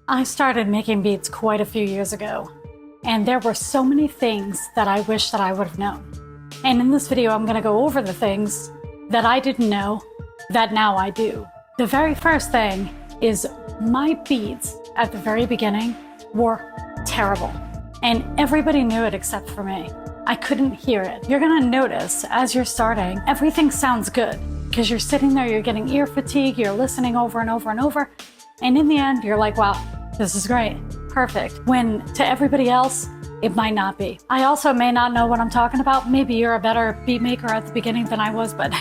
I started making beats quite a few years ago, and there were so many things that I wish that I would have known. And in this video, I'm going to go over the things that I didn't know that now I do. The very first thing is my beats at the very beginning were terrible, and everybody knew it except for me. I couldn't hear it. You're going to notice as you're starting, everything sounds good because you're sitting there, you're getting ear fatigue, you're listening over and over and over. And in the end, you're like, wow, this is great, perfect. When to everybody else, it might not be. I also may not know what I'm talking about. Maybe you're a better beat maker at the beginning than I was, but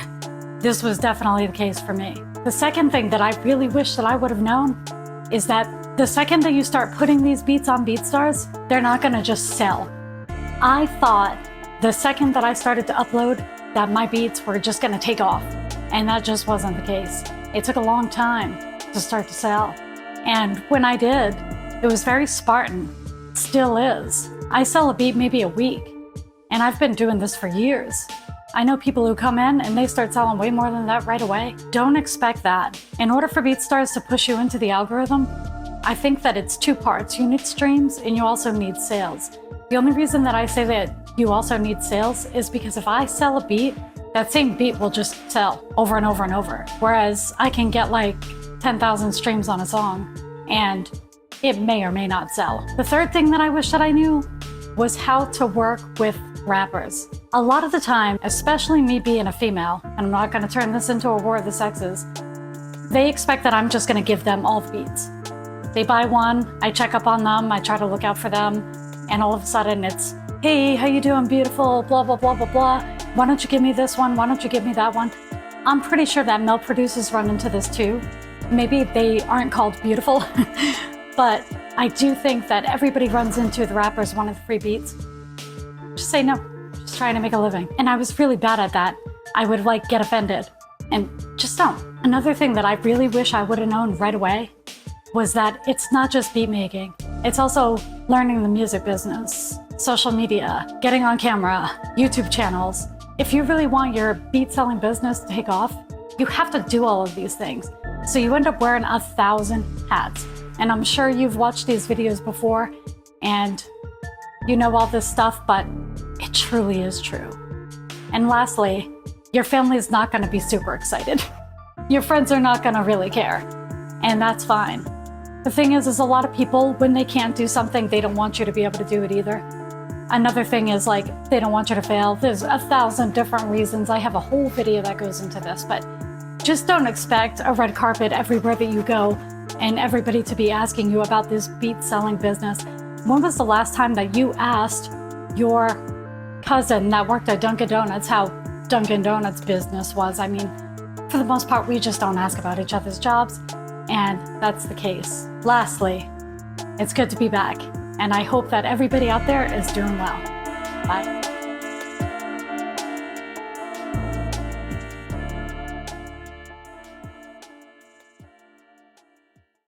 this was definitely the case for me. The second thing that I really wish that I would have known is that the second that you start putting these beats on BeatStars, they're not gonna just sell. I thought the second that I started to upload that my beats were just gonna take off, and that just wasn't the case. It took a long time to start to sell. And when I did, it was very Spartan, still is. I sell a beat maybe a week, and I've been doing this for years. I know people who come in and they start selling way more than that right away. Don't expect that. In order for BeatStars to push you into the algorithm, I think that it's two parts. You need streams and you also need sales. The only reason that I say that you also need sales is because if I sell a beat, that same beat will just sell over and over and over. Whereas I can get like 10,000 streams on a song and it may or may not sell. The third thing that I wish that I knew was how to work with rappers. A lot of the time, especially me being a female, and I'm not gonna turn this into a war of the sexes, they expect that I'm just gonna give them all the beats. They buy one, I check up on them, I try to look out for them, and all of a sudden it's, hey, how you doing, beautiful, blah, blah, blah, blah, blah. Why don't you give me this one? Why don't you give me that one? I'm pretty sure that male producers run into this too. Maybe they aren't called beautiful, but I do think that everybody runs into the rappers wanting the free beats. Just say no, just trying to make a living. And I was really bad at that. I would like get offended and just don't. Another thing that I really wish I would have known right away was that it's not just beat making. It's also learning the music business, social media, getting on camera, YouTube channels. If you really want your beat selling business to take off, you have to do all of these things. So you end up wearing 1,000 hats. And I'm sure you've watched these videos before and you know all this stuff, but it truly is true. And lastly, your family is not gonna be super excited. Your friends are not gonna really care, and that's fine. The thing is a lot of people, when they can't do something, they don't want you to be able to do it either. Another thing is like, they don't want you to fail. There's 1,000 different reasons. I have a whole video that goes into this, but just don't expect a red carpet everywhere that you go and everybody to be asking you about this beat selling business. When was the last time that you asked your cousin that worked at Dunkin' Donuts how Dunkin' Donuts business was? I mean, for the most part, we just don't ask about each other's jobs, and that's the case. Lastly, it's good to be back, and I hope that everybody out there is doing well. Bye.